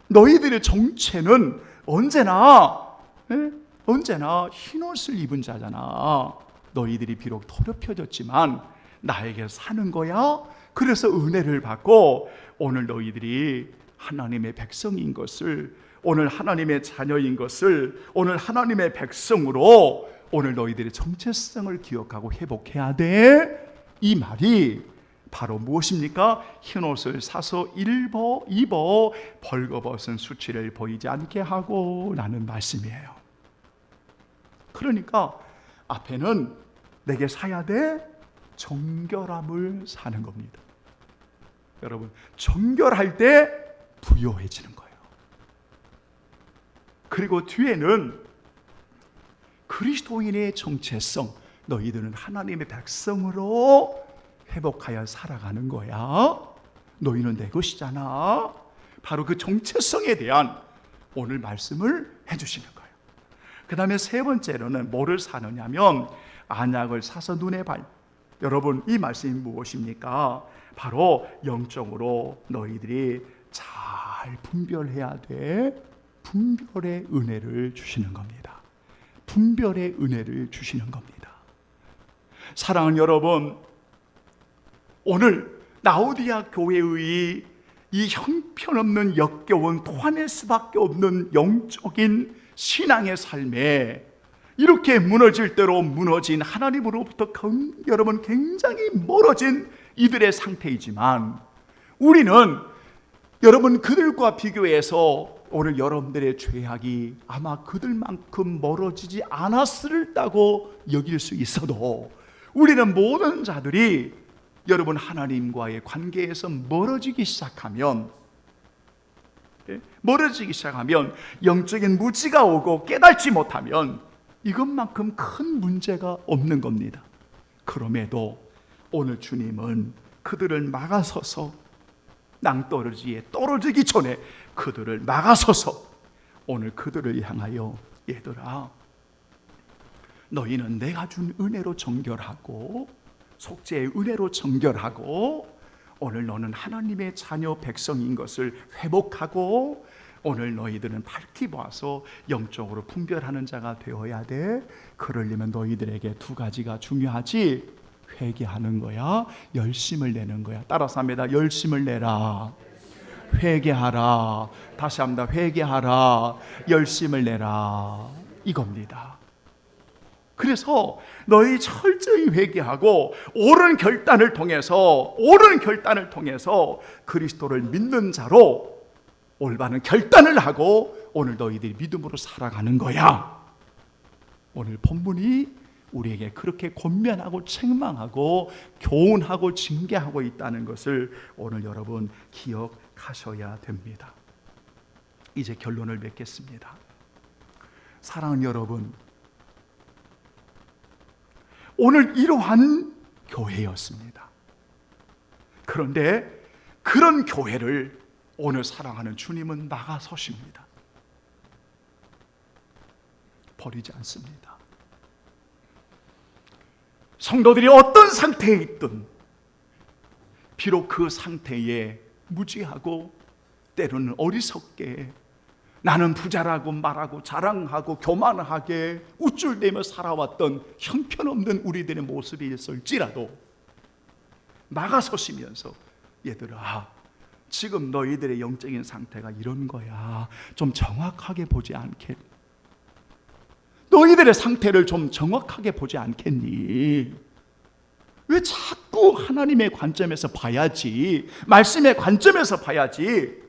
A: 너희들의 정체는 언제나 흰옷을 입은 자잖아. 너희들이 비록 더럽혀졌지만 나에게 사는 거야. 그래서 은혜를 받고 오늘 너희들이 하나님의 백성인 것을, 오늘 하나님의 자녀인 것을, 오늘 하나님의 백성으로 오늘 너희들의 정체성을 기억하고 회복해야 돼. 이 말이 바로 무엇입니까? 흰옷을 사서 입어 벌거벗은 수치를 보이지 않게 하고 라는 말씀이에요. 그러니까 앞에는 내게 사야 돼? 정결함을 사는 겁니다. 여러분, 정결할 때 부요해지는 거예요. 그리고 뒤에는 그리스도인의 정체성, 너희들은 하나님의 백성으로 회복하여 살아가는 거야. 너희는 내 것이잖아. 바로 그 정체성에 대한 오늘 말씀을 해주시는 거예요. 그 다음에 세 번째로는 뭐를 사느냐면 안약을 사서 눈에 여러분 이 말씀이 무엇입니까? 바로 영적으로 너희들이 잘 분별해야 돼. 분별의 은혜를 주시는 겁니다. 분별의 은혜를 주시는 겁니다. 사랑하는 여러분, 오늘 라오디아 교회의 이 형편없는 역겨운 토할 수밖에 없는 영적인 신앙의 삶에 이렇게 무너질 대로 무너진 하나님으로부터 여러분 굉장히 멀어진 이들의 상태이지만, 우리는 여러분 그들과 비교해서 오늘 여러분들의 죄악이 아마 그들만큼 멀어지지 않았을다고 여길 수 있어도, 우리는 모든 자들이 여러분 하나님과의 관계에서 멀어지기 시작하면 영적인 무지가 오고 깨닫지 못하면 이것만큼 큰 문제가 없는 겁니다. 그럼에도 오늘 주님은 그들을 막아서서 낭떠러지에 떨어지기 전에 그들을 막아서서 오늘 그들을 향하여, 얘들아, 너희는 내가 준 은혜로 정결하고 속죄의 은혜로 정결하고 오늘 너는 하나님의 자녀 백성인 것을 회복하고 오늘 너희들은 밝히 보아서 영적으로 분별하는 자가 되어야 돼. 그러려면 너희들에게 두 가지가 중요하지. 회개하는 거야, 열심을 내는 거야. 따라서 합니다. 열심을 내라. 회개하라. 다시 합니다. 회개하라. 열심을 내라. 이겁니다. 그래서 너희 철저히 회개하고 옳은 결단을 통해서 그리스도를 믿는 자로 올바른 결단을 하고 오늘 너희들이 믿음으로 살아가는 거야. 오늘 본문이 우리에게 그렇게 권면하고 책망하고 교훈하고 징계하고 있다는 것을 오늘 여러분 기억하셔야 됩니다. 이제 결론을 맺겠습니다. 사랑하는 여러분, 오늘 이러한 교회였습니다. 그런데 그런 교회를 오늘 사랑하는 주님은 나가서십니다. 버리지 않습니다. 성도들이 어떤 상태에 있든 비록 그 상태에 무지하고 때로는 어리석게 나는 부자라고 말하고 자랑하고 교만하게 우쭐대며 살아왔던 형편없는 우리들의 모습이 있을지라도 나가서시면서, 얘들아, 지금 너희들의 영적인 상태가 이런 거야. 좀 정확하게 보지 않겠니? 너희들의 상태를 좀 정확하게 보지 않겠니? 왜 자꾸 하나님의 관점에서 봐야지, 말씀의 관점에서 봐야지,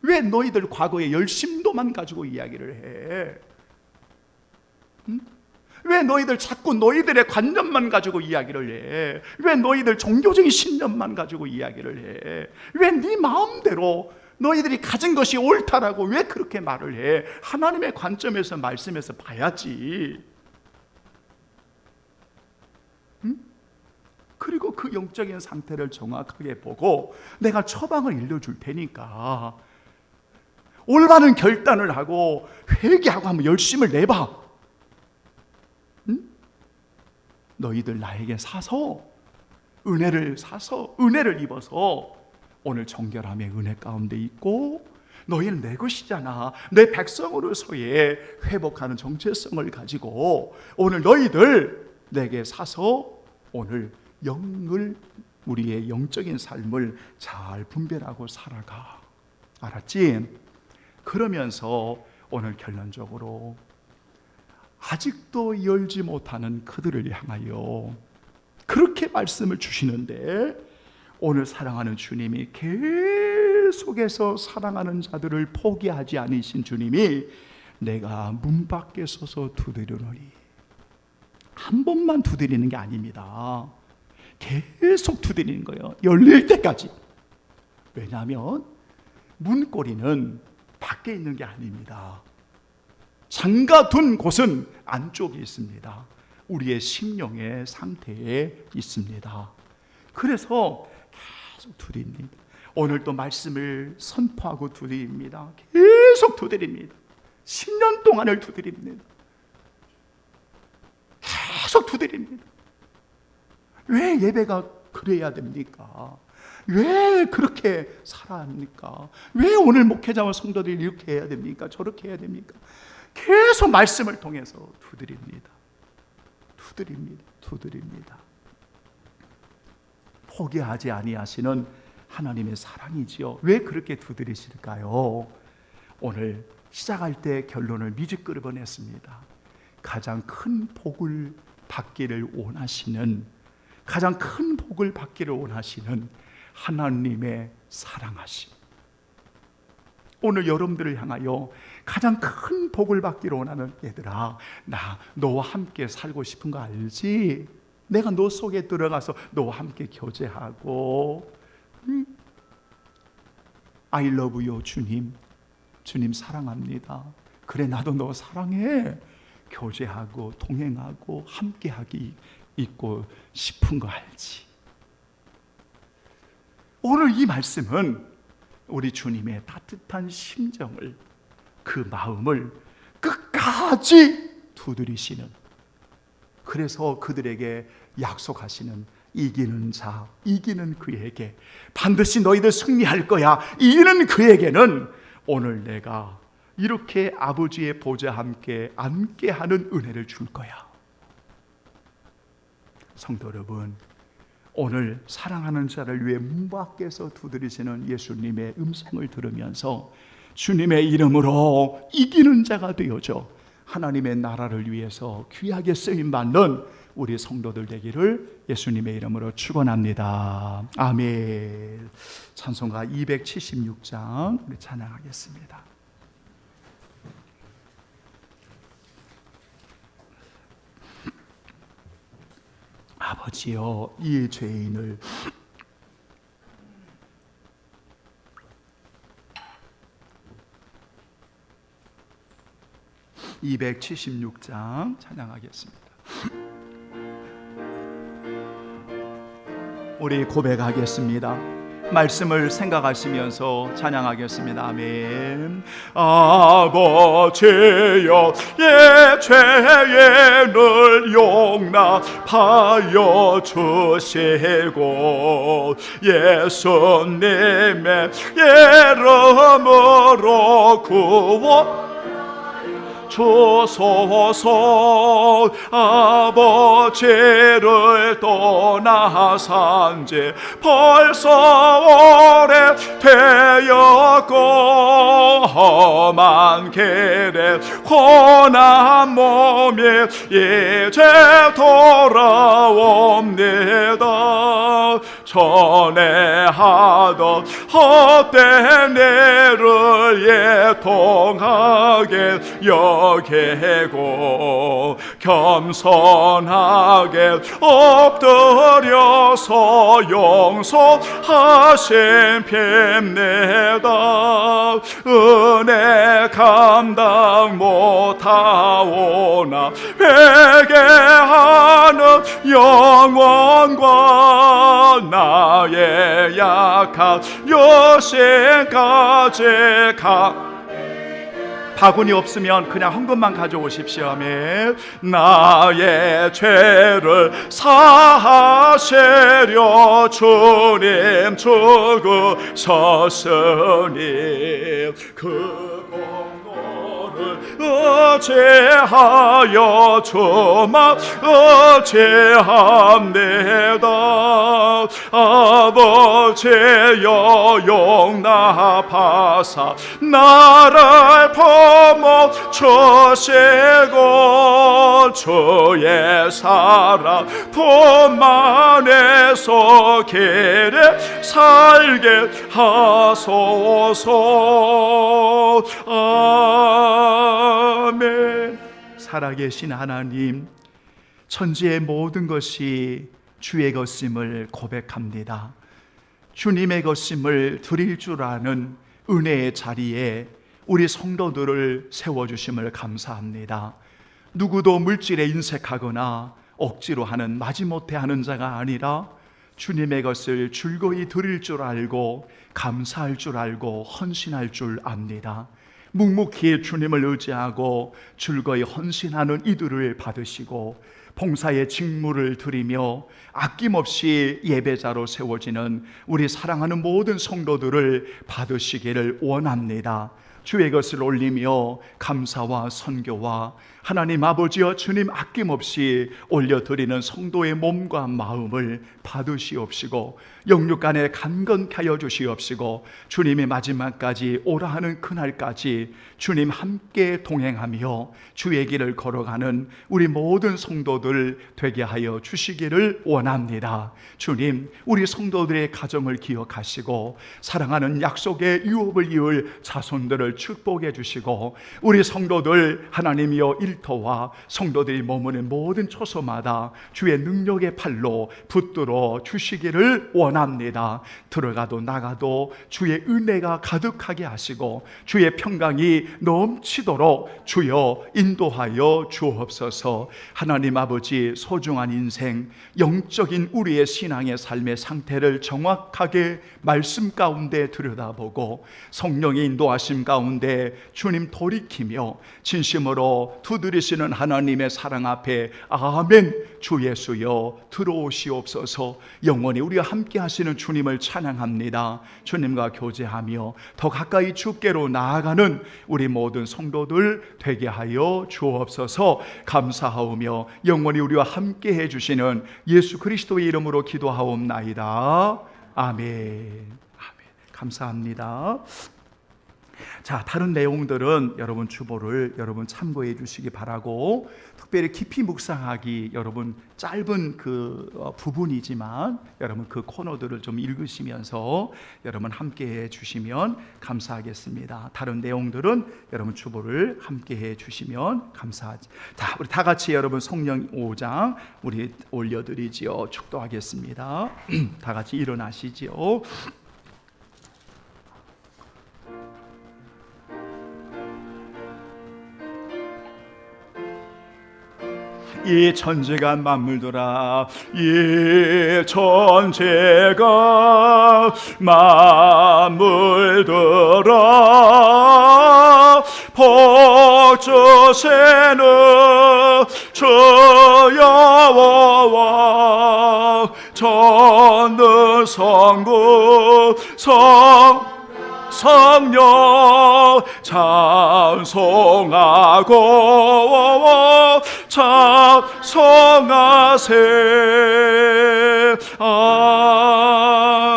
A: 왜 너희들 과거의 열심도만 가지고 이야기를 해? 왜 너희들 자꾸 너희들의 관념만 가지고 이야기를 해? 왜 너희들 종교적인 신념만 가지고 이야기를 해? 왜 네 마음대로 너희들이 가진 것이 옳다라고 왜 그렇게 말을 해? 하나님의 관점에서 말씀에서 봐야지. 그리고 그 영적인 상태를 정확하게 보고 내가 처방을 일러줄 테니까 올바른 결단을 하고 회개하고 한번 열심을 내봐. 너희들 나에게 사서 은혜를 입어서 오늘 정결함의 은혜 가운데 있고, 너희는 내 것이잖아, 내 백성으로서의 회복하는 정체성을 가지고 오늘 너희들 내게 사서 오늘 우리의 영적인 삶을 잘 분별하고 살아가. 알았지? 그러면서 오늘 결론적으로 아직도 열지 못하는 그들을 향하여 그렇게 말씀을 주시는데, 오늘 사랑하는 주님이 계속해서 사랑하는 자들을 포기하지 않으신 주님이 내가 문 밖에 서서 두드리노니, 한 번만 두드리는 게 아닙니다. 계속 두드리는 거예요. 열릴 때까지. 왜냐하면 문고리는 밖에 있는 게 아닙니다. 잠가둔 곳은 안쪽에 있습니다. 우리의 심령의 상태에 있습니다. 그래서 계속 두드립니다. 오늘 또 말씀을 선포하고 두드립니다. 계속 두드립니다. 10년 동안을 두드립니다. 계속 두드립니다. 왜 예배가 그래야 됩니까? 왜 그렇게 살아야 합니까? 왜 오늘 목회자와 성도들이 이렇게 해야 됩니까? 저렇게 해야 됩니까? 계속 말씀을 통해서 두드립니다. 두드립니다. 포기하지 아니하시는 하나님의 사랑이지요. 왜 그렇게 두드리실까요? 오늘 시작할 때 결론을 미적끌어냈습니다. 가장 큰 복을 받기를 원하시는, 가장 큰 복을 받기를 원하시는 하나님의 사랑하심. 오늘 여러분들을 향하여 가장 큰 복을 받기를 원하는, 얘들아, 나 너와 함께 살고 싶은 거 알지? 내가 너 속에 들어가서 너와 함께 교제하고, I love you 주님. 주님 사랑합니다. 그래, 나도 너 사랑해. 교제하고 동행하고 함께하기 있고 싶은 거 알지? 오늘 이 말씀은 우리 주님의 따뜻한 심정을, 그 마음을 끝까지 두드리시는, 그래서 그들에게 약속하시는 이기는 자, 이기는 그에게, 반드시 너희들 승리할 거야, 이기는 그에게는 오늘 내가 이렇게 아버지의 보좌 함께 함께하는 은혜를 줄 거야. 성도 여러분, 오늘 사랑하는 자를 위해 문 밖에서 두드리시는 예수님의 음성을 들으면서 주님의 이름으로 이기는 자가 되어져 하나님의 나라를 위해서 귀하게 쓰임받는 우리 성도들 되기를 예수님의 이름으로 축원합니다. 아멘. 찬송가 276장 우리 찬양하겠습니다. 아버지여, 이 죄인을 (276장) 찬양하겠습니다. 우리 고백하겠습니다. 말씀을 생각하시면서 찬양하겠습니다. 아멘. 아버지여, 예 죄인을 용납하여 주시고 예수님의 이름으로 구원 주소서. 아버지를 떠나 산지 벌써 오래되었고 험한 길에 고난 몸이 이제 돌아옵니다. 전에 하던 헛된 일을 예통하게 여기고 겸손하게 엎드려서 용서하심 빕니다. 은혜 감당 못하오나 회개하는 영혼과 나의 약한 여신까지 바구니 없으면 그냥 한 것만 가져오십시오. 아멘. 나의 죄를 사하시려 주님 죽으셨으니 그 공로를 어찌하여 주만 어찌합니다. 아버지여 용납하사 나를 품어 주시고 주의 사랑 품 안에서 길에 살게 하소서. 아멘. 살아계신 하나님, 천지의 모든 것이 주의 것임을 고백합니다. 주님의 것임을 드릴 줄 아는 은혜의 자리에 우리 성도들을 세워주심을 감사합니다. 누구도 물질에 인색하거나 억지로 하는 마지못해 하는 자가 아니라 주님의 것을 즐거이 드릴 줄 알고 감사할 줄 알고 헌신할 줄 압니다. 묵묵히 주님을 의지하고 즐거이 헌신하는 이들을 받으시고 봉사의 직무를 드리며 아낌없이 예배자로 세워지는 우리 사랑하는 모든 성도들을 받으시기를 원합니다. 주의 것을 올리며 감사와 선교와 하나님 아버지여 주님 아낌없이 올려드리는 성도의 몸과 마음을 받으시옵시고 영육간에 강건케 하여 주시옵시고 주님의 마지막까지 오라 하는 그날까지 주님 함께 동행하며 주의 길을 걸어가는 우리 모든 성도들 되게 하여 주시기를 원합니다. 주님, 우리 성도들의 가정을 기억하시고 사랑하는 약속의 유업을 이을 자손들을 축복해 주시고 우리 성도들 하나님이여 일터와 성도들이 머무는 모든 처소마다 주의 능력의 팔로 붙들어 주시기를 원합니다. 들어가도 나가도 주의 은혜가 가득하게 하시고 주의 평강이 넘치도록 주여 인도하여 주옵소서. 하나님 아버지, 소중한 인생, 영적인 우리의 신앙의 삶의 상태를 정확하게 말씀 가운데 들여다보고 성령의 인도하심 가운데 주님 돌이키며 진심으로 두드리시는 하나님의 사랑 앞에 아멘 주 예수여 들어오시옵소서. 영원히 우리와 함께 하시는 주님을 찬양합니다. 주님과 교제하며 더 가까이 주께로 나아가는 우리 모든 성도들 되게 하여 주옵소서. 감사하오며 영원히 우리와 함께 해주시는 예수 그리스도의 이름으로 기도하옵나이다. 아멘. 감사합니다. 자, 다른 내용들은 여러분 주보를 여러분 참고해 주시기 바라고, 특별히 깊이 묵상하기 여러분 짧은 그 부분이지만 여러분 그 코너들을 좀 읽으시면서 여러분 함께 해 주시면 감사하겠습니다. 다른 내용들은 여러분 주보를 함께 해 주시면 감사하지. 자, 우리 다 같이 여러분 성령 5장 우리 올려드리지요. 축도하겠습니다. 다 같이 일어나시지요. 이 천지가 만물들아, 이 천지가 만물들아, 복주시는 주 여호와 전능 성부 성령 찬송하고 찬송하세.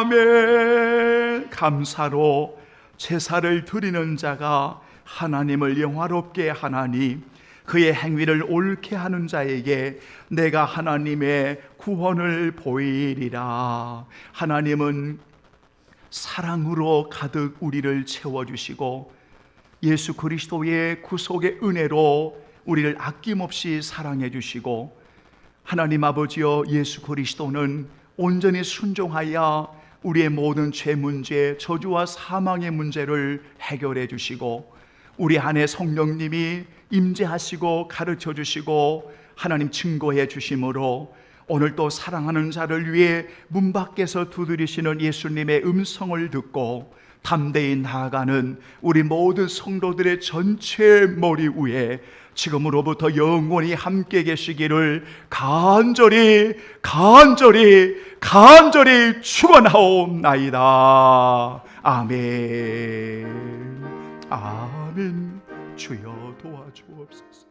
A: 아멘. 감사로 제사를 드리는 자가 하나님을 영화롭게 하나니 그의 행위를 옳게 하는 자에게 내가 하나님의 구원을 보이리라. 하나님은 사랑으로 가득 우리를 채워주시고 예수 그리스도의 구속의 은혜로 우리를 아낌없이 사랑해 주시고, 하나님 아버지여 예수 그리스도는 온전히 순종하여 우리의 모든 죄 문제, 저주와 사망의 문제를 해결해 주시고 우리 안에 성령님이 임재하시고 가르쳐 주시고 하나님 증거해 주심으로 오늘 또 사랑하는 자를 위해 문 밖에서 두드리시는 예수님의 음성을 듣고 담대히 나아가는 우리 모든 성도들의 전체 머리 위에 지금으로부터 영원히 함께 계시기를 간절히 축원하옵나이다. 아멘. 아멘. 주여 도와주옵소서.